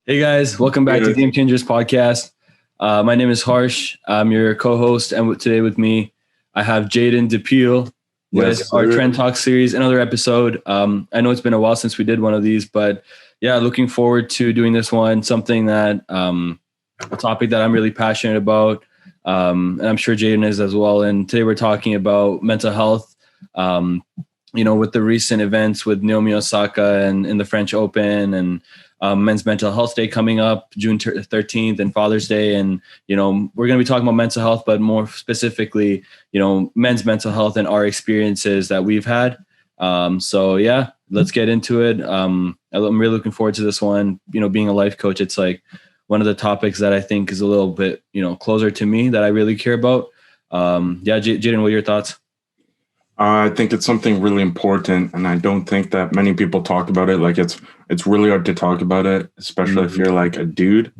Hey guys, welcome back to Game Changers Podcast. My name is Harsh. I'm your co-host, and today with me, I have Jayden, Depeel with our TrendTalks series, another episode. I know it's been a while since we did one of these, but yeah, looking forward to doing this one. Something that a topic that I'm really passionate about, and I'm sure Jayden is as well. And today we're talking about mental health. With the recent events with Naomi Osaka and in the French Open and Men's Mental Health Day coming up June 13th and Father's Day. And, we're going to be talking about mental health, but more specifically, men's mental health and our experiences that we've had. So yeah, let's get into it. I'm really looking forward to this one. Being a life coach, it's like one of the topics that I think is a little bit, closer to me that I really care about. Jayden, what are your thoughts? I think it's something really important, and I don't think that many people talk about it. Like it's really hard to talk about it, especially if you're like a dude.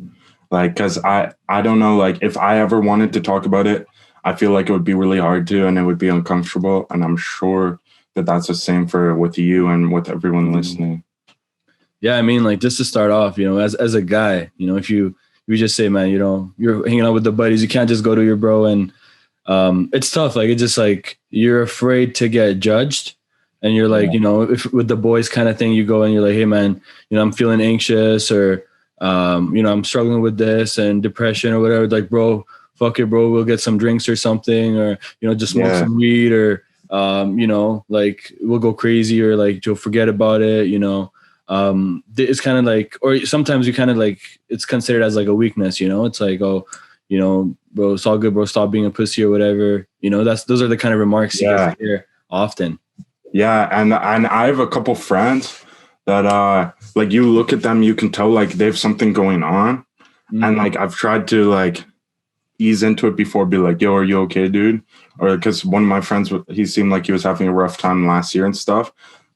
Like, because I don't know, like if I ever wanted to talk about it, I feel like it would be really hard to, and it would be uncomfortable. And I'm sure that that's the same with you and with everyone listening. Yeah, I mean, like just to start off, as a guy, if you just say, man, you're hanging out with the buddies, you can't just go to your bro and it's tough. Like, it's just like, you're afraid to get judged and you're like, if with the boys kind of thing, you go and you're like, hey man, I'm feeling anxious or, I'm struggling with this and depression or whatever. Like, bro, fuck it, bro. We'll get some drinks or something, or, just smoke some weed or, like we'll go crazy or like, you'll forget about it. It's kind of like, or sometimes you kind of like, it's considered as like a weakness, it's like, oh, bro, it's all good, bro. Stop being a pussy or whatever. Those are the kind of remarks you guys hear often. Yeah, and I have a couple friends that like you look at them, you can tell like they have something going on, and like I've tried to like ease into it before, be like, yo, are you okay, dude? Or because one of my friends, he seemed like he was having a rough time last year and stuff.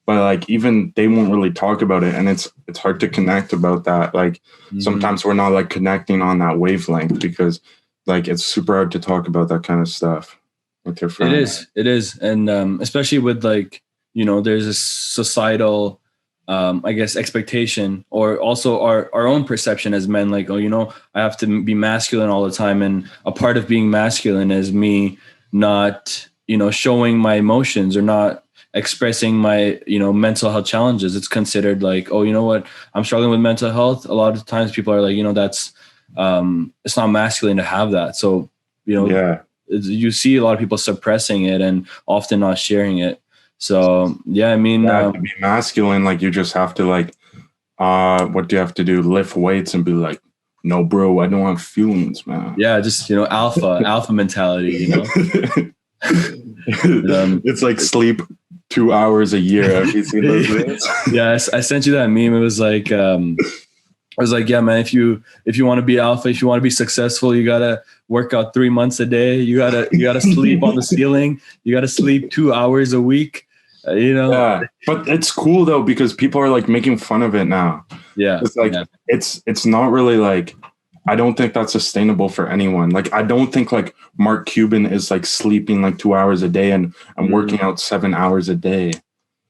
But like even they won't really talk about it, and it's hard to connect about that. Like sometimes we're not like connecting on that wavelength because like it's super hard to talk about that kind of stuff with your friends. It is, and especially with like there's a societal, I guess, expectation, or also our own perception as men. Like, oh, I have to be masculine all the time, and a part of being masculine is me not showing my emotions or not expressing my mental health challenges. It's considered like, oh, you know what, I'm struggling with mental health. A lot of times people are like, that's it's not masculine to have that. So you see a lot of people suppressing it and often not sharing it. So I mean, to be masculine, like you just have to like what do you have to do, lift weights and be like, no bro, I don't have feelings, man. Just alpha mentality. It's like sleep 2 hours a year. Have you seen those videos? I sent you that meme. It was like, I was like, yeah, man, if you want to be alpha, if you want to be successful, you got to work out 3 months a day. You got to sleep on the ceiling. You got to sleep 2 hours a week, Yeah, but it's cool though, because people are like making fun of it now. Yeah. It's like, it's not really like, I don't think that's sustainable for anyone. Like, I don't think like Mark Cuban is like sleeping like 2 hours a day and working out 7 hours a day.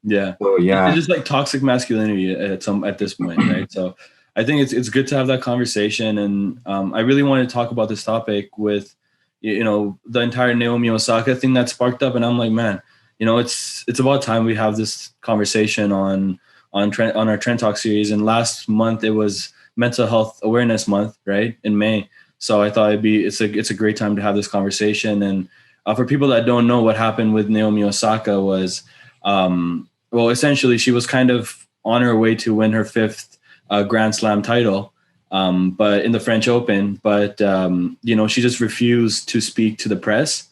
Yeah. So, yeah. It's just like toxic masculinity at this point, right? So I think it's good to have that conversation. And I really want to talk about this topic with, the entire Naomi Osaka thing that sparked up. And I'm like, man, it's about time we have this conversation on our TrendTalks series. And last month it was Mental Health Awareness Month, right, in May. So I thought it's a great time to have this conversation. And for people that don't know, what happened with Naomi Osaka was, essentially she was kind of on her way to win her fifth Grand Slam title, but in the French Open. But she just refused to speak to the press,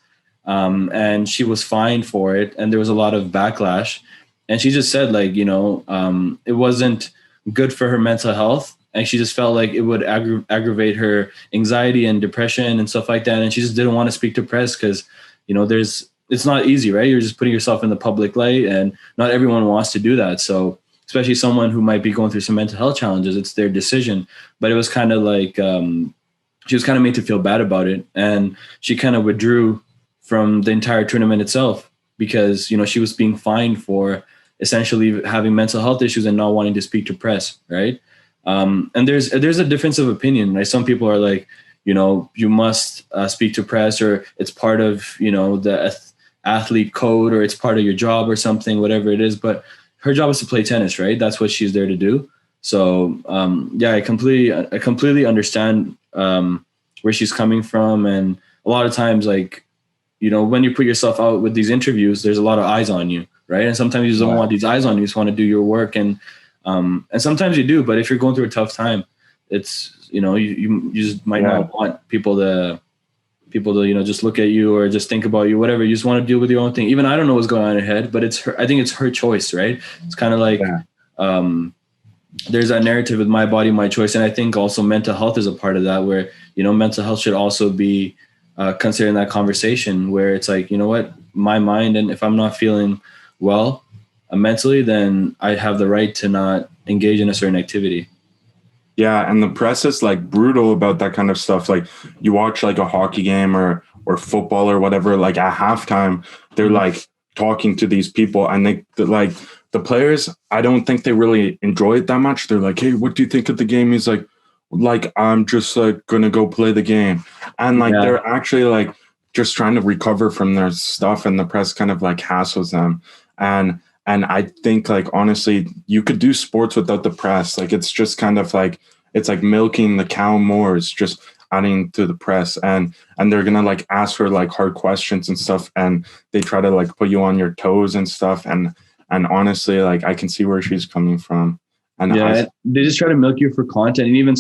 and she was fined for it. And there was a lot of backlash. And she just said, like, it wasn't good for her mental health. And she just felt like it would aggravate her anxiety and depression and stuff like that. And she just didn't want to speak to press because, it's not easy, right? You're just putting yourself in the public light, and not everyone wants to do that. So especially someone who might be going through some mental health challenges, it's their decision. But it was kind of like she was kind of made to feel bad about it. And she kind of withdrew from the entire tournament itself because, she was being fined for essentially having mental health issues and not wanting to speak to press, right? And there's a difference of opinion, right? Some people are like, you must speak to press, or it's part of, the athlete code, or it's part of your job or something, whatever it is. But her job is to play tennis, right? That's what she's there to do. So I completely understand where she's coming from. And a lot of times, like, when you put yourself out with these interviews, there's a lot of eyes on you, right? And sometimes you just don't want these eyes on you. You just want to do your work. And sometimes you do, but if you're going through a tough time, it's, you just might not want people to, just look at you or just think about you, whatever. You just want to deal with your own thing. Even I don't know what's going on in her head, but I think it's her choice, right? It's kind of like, there's that narrative with my body, my choice. And I think also mental health is a part of that, where, mental health should also be considered in that conversation, where it's like, what, my mind, and if I'm not feeling well mentally, then I have the right to not engage in a certain activity. Yeah, and the press is like brutal about that kind of stuff. Like, you watch like a hockey game or football or whatever, like at halftime, they're like talking to these people, and like the players, I don't think they really enjoy it that much. They're like, hey, what do you think of the game? He's like, I'm just like gonna go play the game. And like they're actually like just trying to recover from their stuff, and the press kind of like hassles them. And I think, like, honestly, you could do sports without the press. Like, it's just kind of like, it's like milking the cow more. It's just adding to the press, and they're going to like ask for like hard questions and stuff. And they try to like put you on your toes and stuff. And honestly, like, I can see where she's coming from. And they just try to milk you for content. And even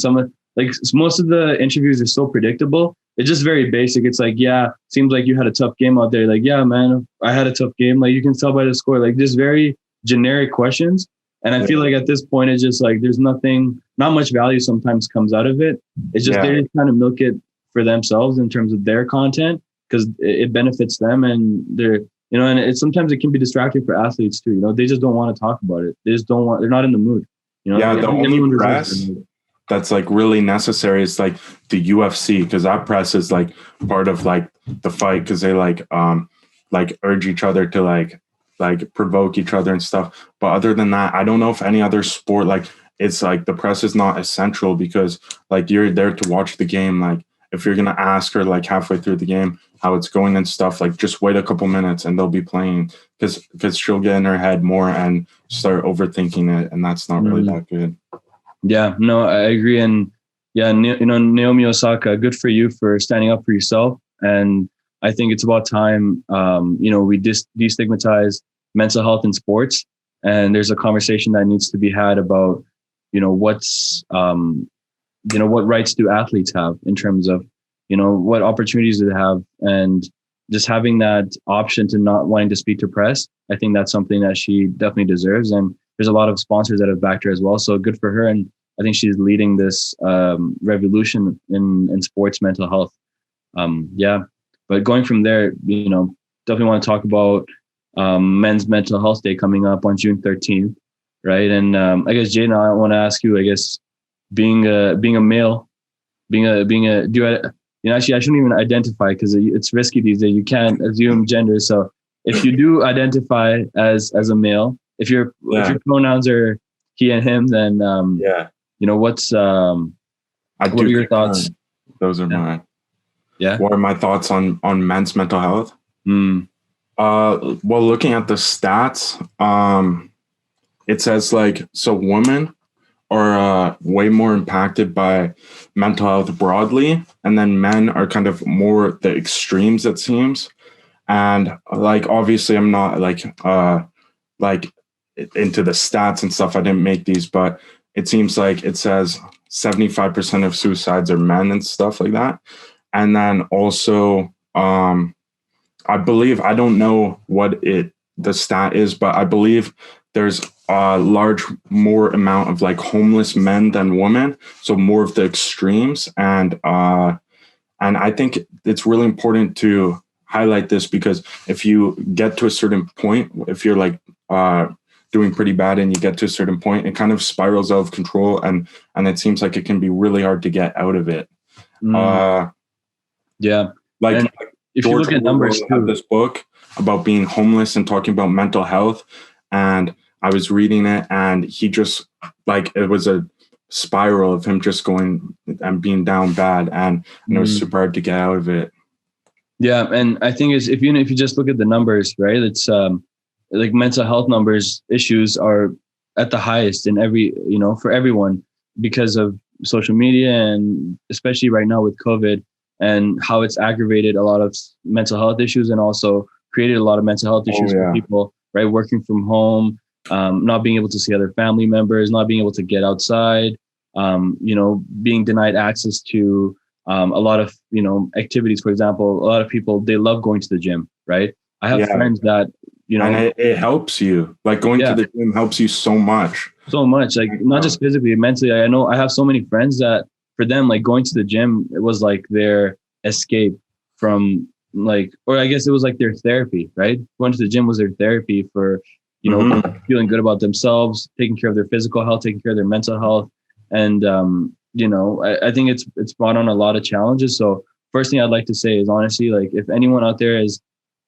most of the interviews are so predictable. It's just very basic. It's like, seems like you had a tough game out there. Like, yeah, man, I had a tough game. Like, you can tell by the score. Like, just very generic questions. And I feel like at this point, it's just like, there's not much value sometimes comes out of it. It's just, they're just trying to milk it for themselves in terms of their content, because it benefits them. And they're, and sometimes it can be distracting for athletes too. They just don't want to talk about it. They just don't want, they're not in the mood. The only press that's like really necessary is like the UFC, because that press is like part of like the fight, because they like urge each other to like provoke each other and stuff. But other than that, I don't know if any other sport, like, it's like the press is not essential, because like you're there to watch the game. Like, if you're gonna ask her like halfway through the game how it's going and stuff, like, just wait a couple minutes and they'll be playing, because she'll get in her head more and start overthinking it, and that's not really that good. Yeah, no, I agree. And Naomi Osaka, good for you for standing up for yourself. And I think it's about time, we destigmatize mental health in sports. And there's a conversation that needs to be had about, what rights do athletes have in terms of, what opportunities do they have, and just having that option to not wanting to speak to press. I think that's something that she definitely deserves. And there's a lot of sponsors that have backed her as well. So good for her. And I think she's leading this revolution in sports mental health. But going from there, definitely want to talk about Men's Mental Health Day coming up on June 13th, right? And I guess, Jayden, I want to ask you, I guess, being a male, actually, I shouldn't even identify, because it's risky these days. You can't assume gender. So if you do identify as a male, if your pronouns are he and him, then what are your thoughts? Those are mine. Yeah. What are my thoughts on men's mental health? Well, looking at the stats, it says women are way more impacted by mental health broadly, and then men are kind of more the extremes, it seems. And obviously I'm not into the stats and stuff. I didn't make these, but it seems like it says 75% of suicides are men and stuff like that. And then also, I believe, I don't know what the stat is, but I believe there's a more amount of homeless men than women. So more of the extremes. And I think it's really important to highlight this, because if you get to a certain point, if you're doing pretty bad and you get to a certain point, it kind of spirals out of control, and it seems like it can be really hard to get out of it. Yeah. And if George you look at numbers too, this book about being homeless and talking about mental health, and I was reading it, and he just it was a spiral of him just going and being down bad, and it was super hard to get out of it. Yeah, and I think if you just look at the numbers, right? It's like mental health numbers issues are at the highest in every, for everyone, because of social media, and especially right now with COVID, and how it's aggravated a lot of mental health issues, and also created a lot of mental health issues for people, right? Working from home, not being able to see other family members, not being able to get outside, being denied access to a lot of, activities. For example, a lot of people, they love going to the gym, right? I have friends that, and it helps you. Like going to the gym helps you so much. So much, like not just physically, mentally. I know I have so many friends that for them, like going to the gym, it was like their escape from or I guess it was like their therapy, right? Going to the gym was their therapy for, feeling good about themselves, taking care of their physical health, taking care of their mental health. And, I think it's brought on a lot of challenges. So first thing I'd like to say is, honestly, like if anyone out there is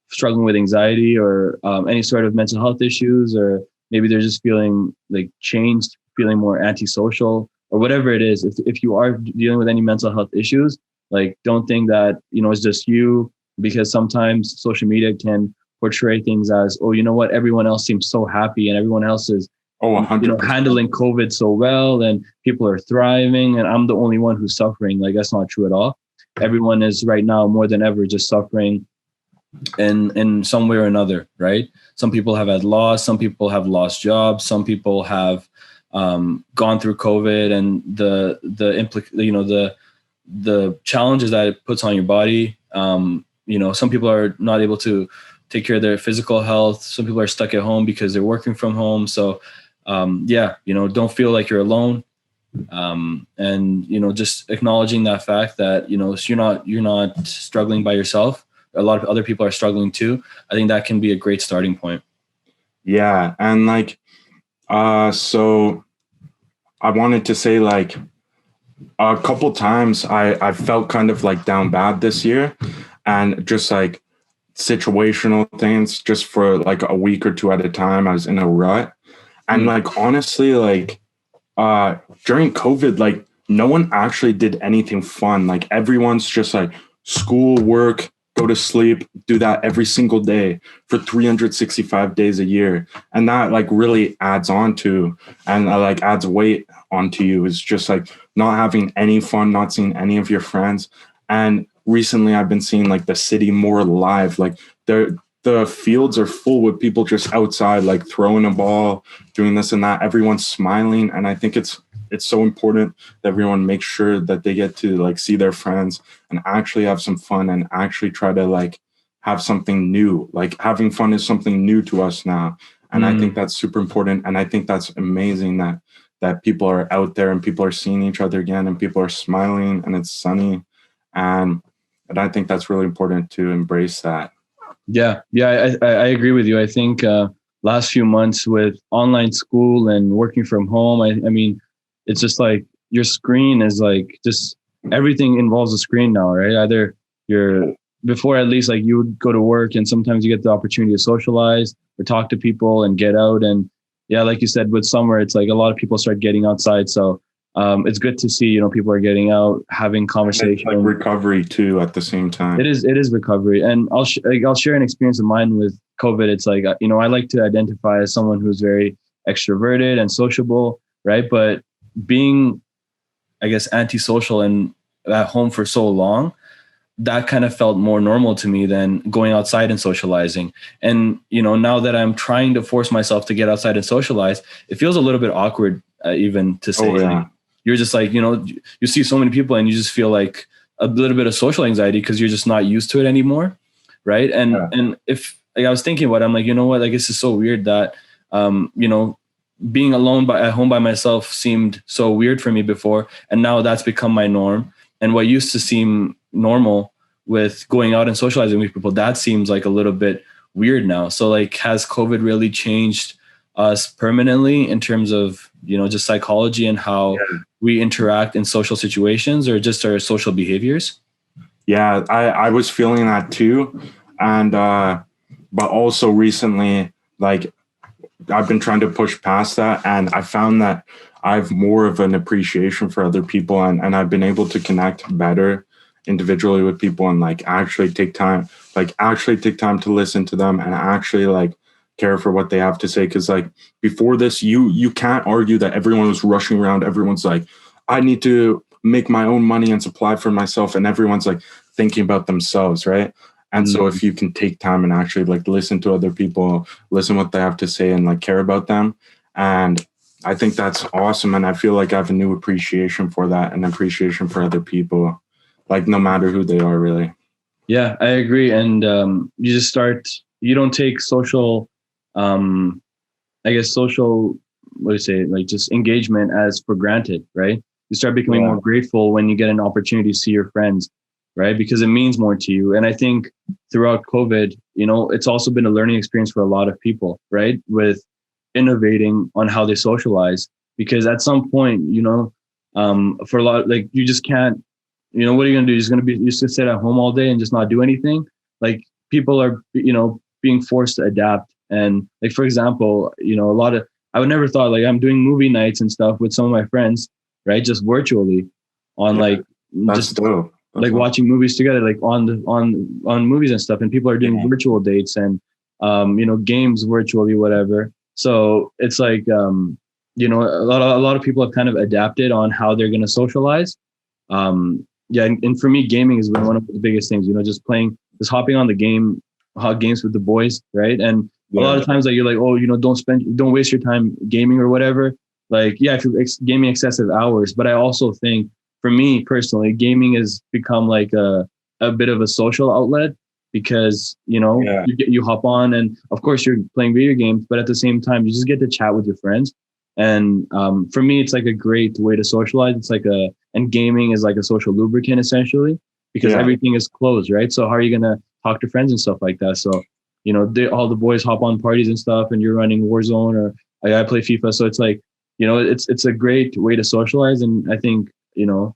struggling with anxiety or any sort of mental health issues, or maybe they're just feeling like changed, feeling more antisocial, or whatever it is, if you are dealing with any mental health issues, like don't think that, it's just you, because sometimes social media can portray things as, oh, you know what, everyone else seems so happy and everyone else is handling COVID so well and people are thriving and I'm the only one who's suffering. Like that's not true at all. Everyone is right now more than ever just suffering in some way or another, right? Some people have had loss, some people have lost jobs, some people have gone through COVID and the challenges that it puts on your body. Some people are not able to take care of their physical health. Some people are stuck at home because they're working from home. So don't feel like you're alone. And just acknowledging that fact that, you're not struggling by yourself. A lot of other people are struggling too. I think that can be a great starting point. Yeah. And so I wanted to say a couple times I felt kind of like down bad this year, and just like situational things just for like a week or two at a time. I was in a rut. And honestly, during COVID, no one actually did anything fun. Like everyone's just like school, work, go to sleep, do that every single day for 365 days a year. And that really adds on to, and adds weight onto you. It's just not having any fun, not seeing any of your friends. And recently I've been seeing the city more alive. The fields are full with people just outside, throwing a ball, doing this and that. Everyone's smiling. And I think it's so important that everyone makes sure that they get to see their friends and actually have some fun and actually try to have something new. Having fun is something new to us now. And I think that's super important. And I think that's amazing that people are out there and people are seeing each other again and people are smiling and it's sunny. And I think that's really important to embrace that. Yeah, I agree with you. I think last few months with online school and working from home, I mean, it's just your screen is just everything involves a screen now, right? Either before at least you would go to work and sometimes you get the opportunity to socialize or talk to people and get out. And yeah, like you said, with summer, it's a lot of people start getting outside. So it's good to see, people are getting out, having conversation. It's recovery too at the same time. It is recovery. And I'll share an experience of mine with COVID. It's I like to identify as someone who's very extroverted and sociable, right? But being, I guess, antisocial and at home for so long, that kind of felt more normal to me than going outside and socializing. And, now that I'm trying to force myself to get outside and socialize, it feels a little bit awkward even to say. You're just you see so many people and you just feel a little bit of social anxiety because you're just not used to it anymore. Right. And if I was thinking about it, I'm you know what, this is so weird that, being alone at home by myself seemed so weird for me before. And now that's become my norm. And what used to seem normal with going out and socializing with people, that seems a little bit weird now. So has COVID really changed us permanently in terms of, just psychology and how we interact in social situations or just our social behaviors? Yeah, I was feeling that too. And, but also recently, I've been trying to push past that. And I found that I have more of an appreciation for other people, and I've been able to connect better individually with people and like actually take time to listen to them and actually like care for what they have to say. Cause like before this, you can't argue that everyone was rushing around. Everyone's like, I need to make my own money and supply for myself. And everyone's like thinking about themselves. Right. And so if you can take time and actually like listen to other people, listen what they have to say and like care about them. And I think that's awesome. And I feel like I have a new appreciation for that and appreciation for other people, like no matter who they are, really. Yeah, I agree. And you don't take social, social, what do you say, like just engagement as for granted, right? You start becoming more grateful when you get an opportunity to see your friends, right? Because it means more to you. And I think throughout COVID, it's also been a learning experience for a lot of people, right? With innovating on how they socialize, because at some point, for a lot, like you just can't, what are you going to do? You're just going to sit at home all day and just not do anything. Like people are, being forced to adapt. And like, for example, I would never thought like I'm doing movie nights and stuff with some of my friends, right? Just virtually on watching movies together, like on movies and stuff. And people are doing virtual dates and, games virtually, whatever. So it's like, a lot of people have kind of adapted on how they're going to socialize. And for me, gaming has been one of the biggest things, just hopping on games with the boys. Right. And a lot of times like, you're like, oh, don't waste your time gaming or whatever. Like, yeah, if you're gaming excessive hours, but I also think for me personally, gaming has become like a bit of a social outlet because, you hop on and of course you're playing video games, but at the same time, you just get to chat with your friends. And for me, it's like a great way to socialize. And gaming is like a social lubricant essentially because everything is closed, right? So how are you going to talk to friends and stuff like that? So, all the boys hop on parties and stuff and you're running Warzone or I play FIFA. So it's like, it's a great way to socialize. And I think, video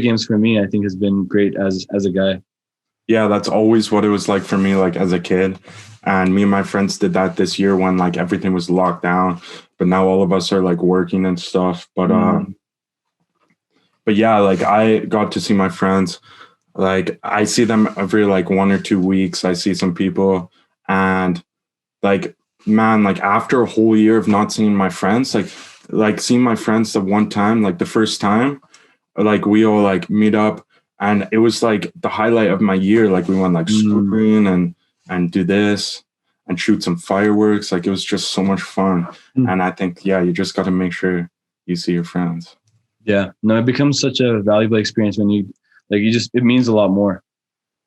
games for me, I think has been great as a guy. Yeah, that's always what it was like for me, like as a kid. And me and my friends did that this year when like everything was locked down, but now all of us are like working and stuff. But yeah, like I got to see my friends. Like I see them every like 1 or 2 weeks. I see some people and like, man, like after a whole year of not seeing my friends, like seeing my friends the one time, like the first time, like we all like meet up and it was like the highlight of my year. Like we went like snorkeling and do this and shoot some fireworks. Like it was just so much fun. And I think, you just got to make sure you see your friends. Yeah, no, it becomes such a valuable experience when it means a lot more,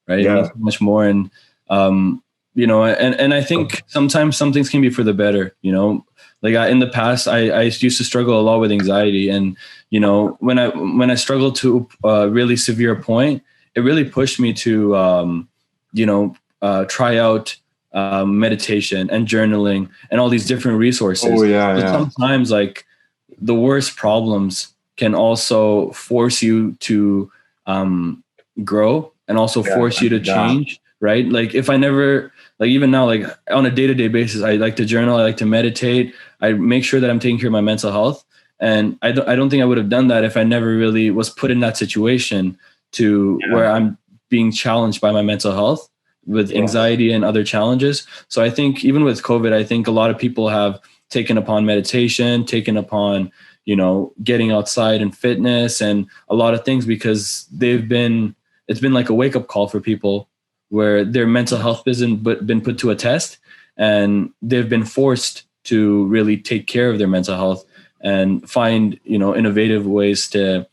right? Yeah. It means so much more. And, and I think sometimes some things can be for the better, like in the past, I used to struggle a lot with anxiety. And, when I struggled to a really severe point, it really pushed me to, try out meditation and journaling and all these different resources. Oh, yeah. Sometimes like the worst problems can also force you to grow and also force you to change, right? Like if I never, like even now, like on a day-to-day basis, I like to journal, I like to meditate, I make sure that I'm taking care of my mental health. And I don't think I would have done that if I never really was put in that situation where I'm being challenged by my mental health with anxiety and other challenges. So I think even with COVID, I think a lot of people have taken upon meditation, taken upon, getting outside and fitness and a lot of things because it's been like a wake up call for people where their mental health hasn't been put to a test and they've been forced to really take care of their mental health and find, innovative ways to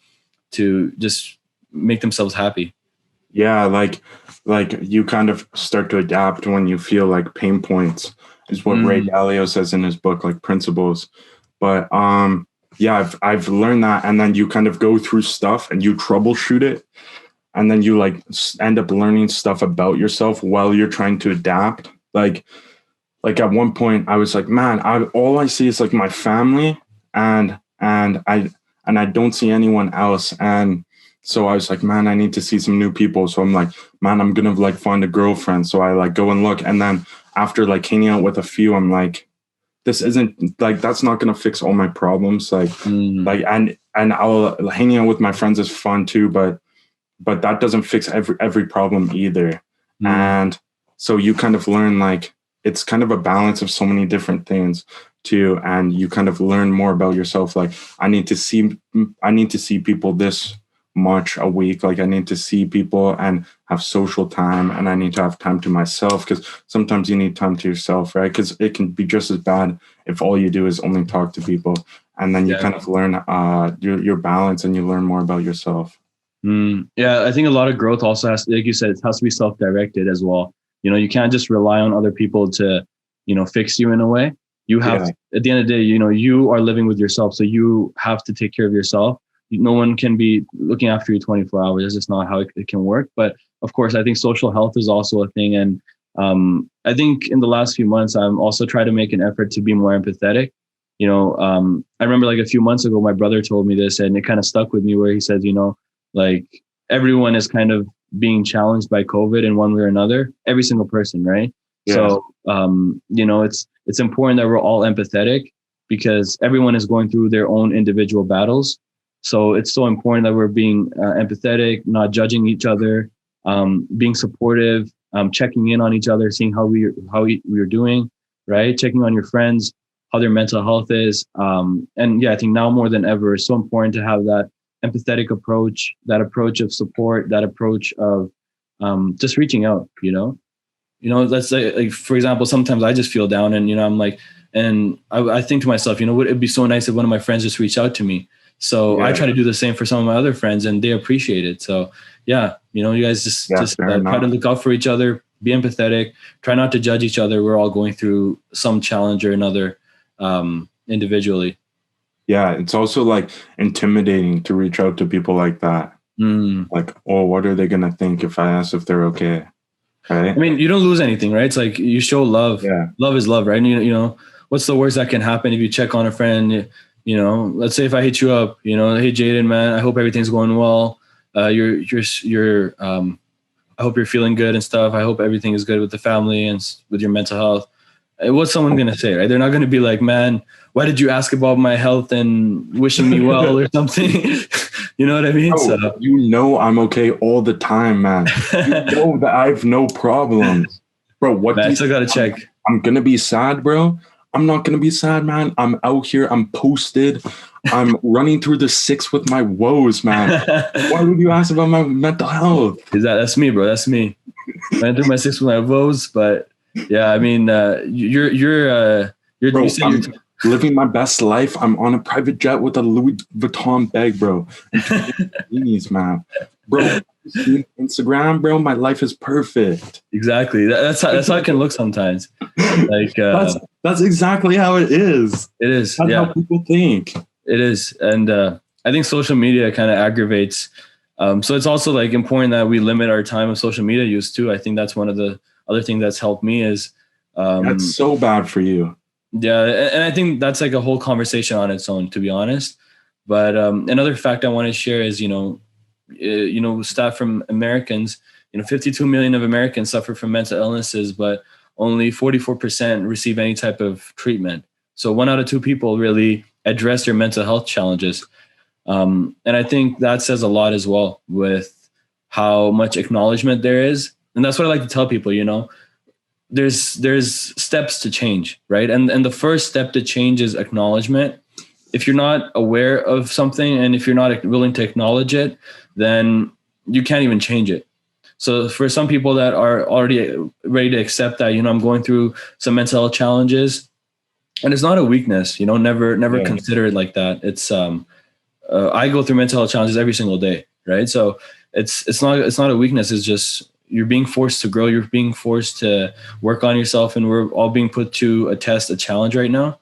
just make themselves happy. Yeah. Like you kind of start to adapt when you feel like pain points is what Ray Dalio says in his book, like Principles. But, I've learned that. And then you kind of go through stuff and you troubleshoot it. And then you like end up learning stuff about yourself while you're trying to adapt. Like at one point I was like, man, all I see is like my family and I don't see anyone else. And so I was like, man, I need to see some new people. So I'm like, man, I'm going to like find a girlfriend. So I like go and look. And then after like hanging out with a few, I'm like, this isn't like, that's not going to fix all my problems. Like, and I'll hanging out with my friends is fun too, but that doesn't fix every problem either. And so you kind of learn, like, it's kind of a balance of so many different things too. And you kind of learn more about yourself. Like, I need to see people this much a week. Like, I need to see people and have social time, and I need to have time to myself, because sometimes you need time to yourself, right? Because it can be just as bad if all you do is only talk to people. And then you kind of learn your balance, and you learn more about yourself. Yeah, I think a lot of growth also has, like you said, it has to be self-directed as well. You know, you can't just rely on other people to, you know, fix you in a way. You have to, at the end of the day, you know, you are living with yourself, so you have to take care of yourself. No one can be looking after you 24 hours. That's just not how it can work. But of course, I think social health is also a thing. And I think in the last few months, I'm also trying to make an effort to be more empathetic. You know, I remember like a few months ago, my brother told me this, and it kind of stuck with me, where he says, you know, like, everyone is kind of being challenged by COVID in one way or another, every single person, right? Yeah. So, you know, it's important that we're all empathetic, because everyone is going through their own individual battles. So it's so important that we're being empathetic, not judging each other, being supportive, checking in on each other, seeing how we're doing, right? Checking on your friends, how their mental health is. And yeah, I think now more than ever, it's so important to have that empathetic approach, that approach of support, that approach of just reaching out, you know, let's say, like, for example, sometimes I just feel down, and, you know, I'm like, and I think to myself, you know, would it be so nice if one of my friends just reached out to me? So I try to do the same for some of my other friends, and they appreciate it. So yeah, you know, you guys just try to look out for each other, be empathetic, try not to judge each other. We're all going through some challenge or another individually. Yeah, it's also like intimidating to reach out to people like that. Like, oh, what are they gonna think if I ask if they're okay? Right? I mean, you don't lose anything, right? It's like, you show love. Yeah. Love is love, right? And you know, what's the worst that can happen if you check on a friend? You know, let's say if I hit you up, you know, hey Jayden, man, I hope everything's going well. You're I hope you're feeling good and stuff. I hope everything is good with the family and with your mental health. What's someone going to say, right? They're not going to be like, man, why did you ask about my health and wishing me well or something? You know what I mean? So, you know, I'm okay all the time, man. You know that I have no problems. Bro, what? Man, I still got to check. I'm going to be sad, bro. I'm not going to be sad, man. I'm out here. I'm posted. I'm running through the 6 with my woes, man. Why would you ask about my mental health? That's me, bro. That's me. Running through my 6 with my woes. But yeah, I mean, you're bro, I'm living my best life. I'm on a private jet with a Louis Vuitton bag, bro. And man. Bro, Instagram, bro, my life is perfect. Exactly. That's how it can look sometimes. Like that's exactly how it is. It is. That's how people think. It is. And I think social media kind of aggravates. So it's also like important that we limit our time of social media use too. I think that's one of the other things that's helped me is that's so bad for you. Yeah. And I think that's like a whole conversation on its own, to be honest. But another fact I want to share is, stat from Americans, 52 million of Americans suffer from mental illnesses, but only 44% receive any type of treatment. So 1 out of 2 people really address their mental health challenges. And I think that says a lot as well with how much acknowledgement there is. And that's what I like to tell people, there's steps to change, right? And the first step to change is acknowledgement. If you're not aware of something and if you're not willing to acknowledge it, then you can't even change it. So for some people that are already ready to accept that, I'm going through some mental health challenges, and it's not a weakness, never consider it like that. It's I go through mental health challenges every single day, right? So it's not a weakness. It's just you're being forced to grow. You're being forced to work on yourself, and we're all being put to a challenge right now.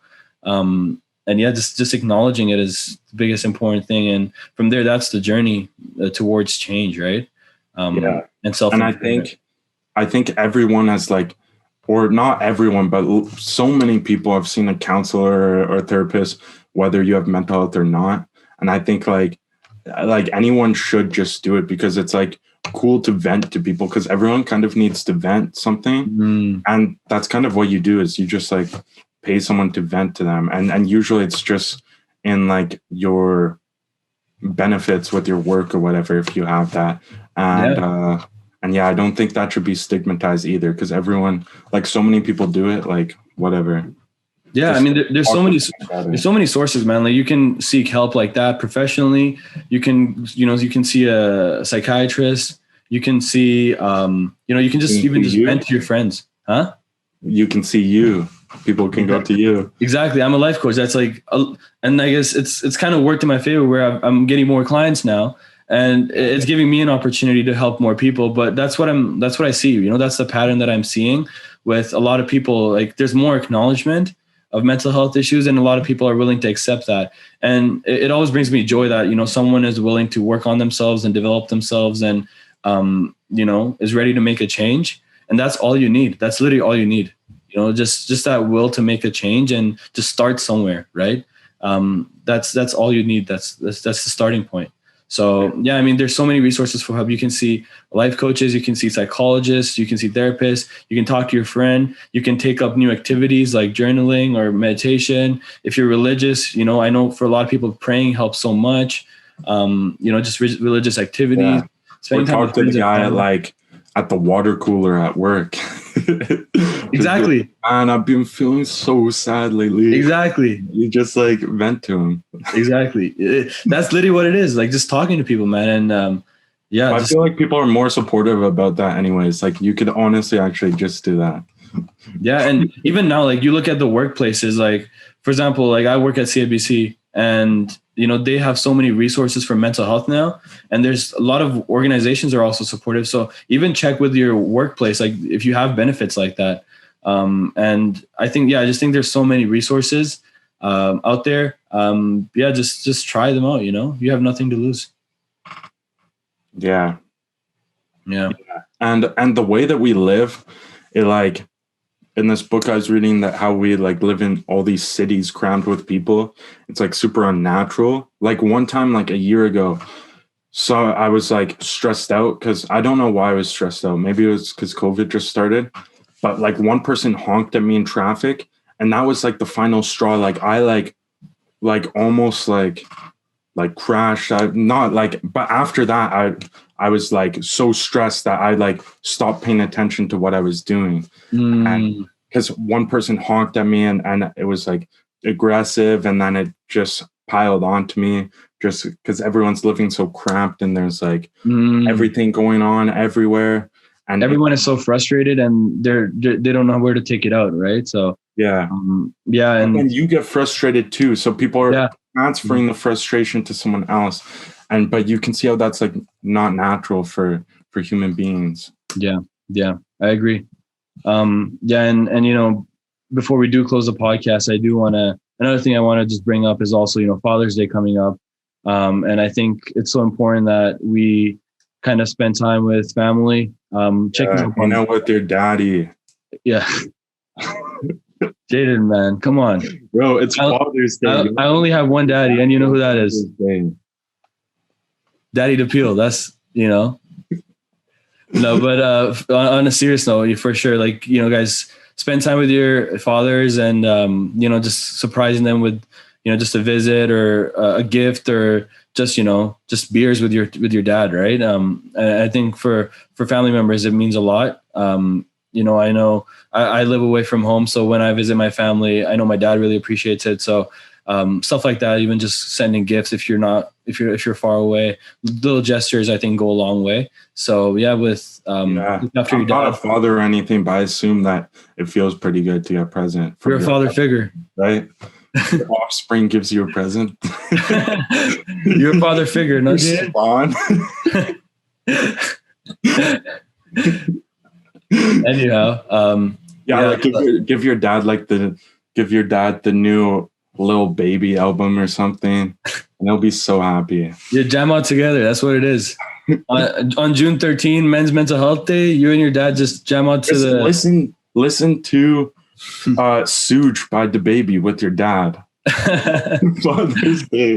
And yeah, just acknowledging it is the biggest important thing. And from there, that's the journey towards change, right? And self. And I think everyone has or not everyone, but so many people have seen a counselor or a therapist, whether you have mental health or not. And I think like anyone should just do it, because it's cool to vent to people, because everyone kind of needs to vent something. And that's kind of what you do, is you just pay someone to vent to them. And usually it's just in like your benefits with your work or whatever, if you have that. And yeah, I don't think that should be stigmatized either, because everyone, like so many people do it, like whatever. Yeah, I mean, there's so many sources, man. Like you can seek help like that professionally. You can see a psychiatrist. You can see, you can just vent to your friends, huh? You can see you. People can go to you. Exactly. I'm a life coach. That's like, and I guess it's kind of worked in my favor where I'm getting more clients now, and it's giving me an opportunity to help more people. But that's what I see. That's the pattern that I'm seeing with a lot of people. Like there's more acknowledgement of mental health issues, and a lot of people are willing to accept that. And it always brings me joy that, someone is willing to work on themselves and develop themselves and, is ready to make a change. And that's all you need. That's literally all you need. Just that will to make a change and to start somewhere, right? That's all you need. That's the starting point. So yeah, I mean, there's so many resources for help. You can see life coaches, you can see psychologists, you can see therapists, you can talk to your friend, you can take up new activities like journaling or meditation. If you're religious, I know for a lot of people praying helps so much. Just religious activities. Yeah. Or talk to the guy at the water cooler at work. Exactly. Man, I've been feeling so sad lately. Exactly. You just like vent to him. Exactly. That's literally what it is. Like just talking to people, man. And I feel like people are more supportive about that anyways. Like you could honestly actually just do that. Yeah. And even now, like you look at the workplaces, like for example, like I work at CIBC, and they have so many resources for mental health now, and there's a lot of organizations are also supportive. So even check with your workplace, like if you have benefits like that. And I think, I just think there's so many resources out there. Just try them out. You have nothing to lose. Yeah. And the way that we live, in this book I was reading, that how we like live in all these cities crammed with people, it's like super unnatural. Like one time, like a year ago, so I was like stressed out because I don't know why I was stressed out. Maybe it was because COVID just started, but like one person honked at me in traffic, and that was like the final straw. Like I almost like crashed. But after that, I was like so stressed that I like stopped paying attention to what I was doing. And because one person honked at me and it was like aggressive, and then it just piled onto me just because everyone's living so cramped and there's like everything going on everywhere. And everyone is so frustrated and they don't know where to take it out. Right. So and you get frustrated too. So people are transferring the frustration to someone else. But you can see how that's like not natural for human beings. Yeah, I agree. And before we do close the podcast, I do want to, another thing I want to just bring up is also, Father's Day coming up. And I think it's so important that we kind of spend time with family. With your daddy. Yeah. Jayden, man, come on. Bro, it's Father's Day. I only have one daddy, and you know who that is. Daddy Depeel. That's, No, but on a serious note, for sure, like, guys, spend time with your fathers and, just surprising them with, just a visit or a gift or just, just beers with your dad. Right. And I think for family members, it means a lot. I know I live away from home. So when I visit my family, I know my dad really appreciates it. So stuff like that, even just sending gifts if you're far away, little gestures I think go a long way. So after I'm your not dad, a father or anything, but I assume that it feels pretty good to get a present. You're a father figure, right? Your offspring gives you a present. You're a father figure, no? Spawn. Anyhow, give your dad the new Lil Baby album or something, and they'll be so happy. Yeah, jam out together. That's what it is. On June 13, Men's Mental Health Day, you and your dad just jam out to listen to Suge by DaBaby with your dad. You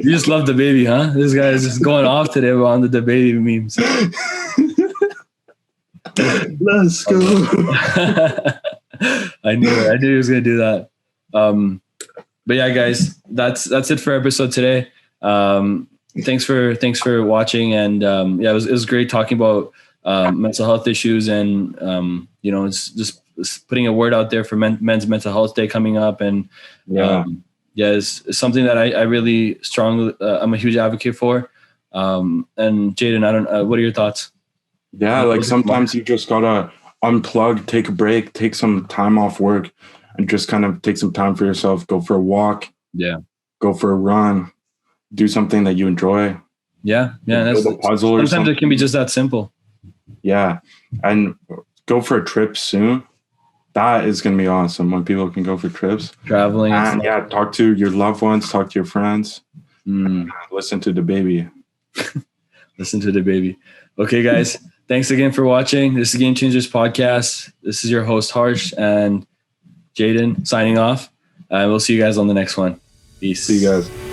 just love DaBaby, huh? This guy is just going off today on the DaBaby memes. Let's go. I knew he was gonna do that. But yeah, guys, that's it for episode today. Thanks for watching, and yeah, it was great talking about mental health issues, and it's just putting a word out there for Men's Mental Health Day coming up, and it's something that I really strongly I'm a huge advocate for. And Jayden, I don't what are your thoughts? Yeah, like sometimes you just gotta unplug, take a break, take some time off work, and just kind of take some time for yourself. Go for a walk. Yeah. Go for a run. Do something that you enjoy. Yeah. That's a puzzle or something. Sometimes it can be just that simple. Yeah. And go for a trip soon. That is going to be awesome when people can go for trips. Traveling. And yeah, talk to your loved ones, talk to your friends. Listen to the baby. Listen to the baby. Okay, guys. Thanks again for watching. This is Game Changers Podcast. This is your host, Harsh, and Jayden signing off. We'll see you guys on the next one. Peace. See you guys.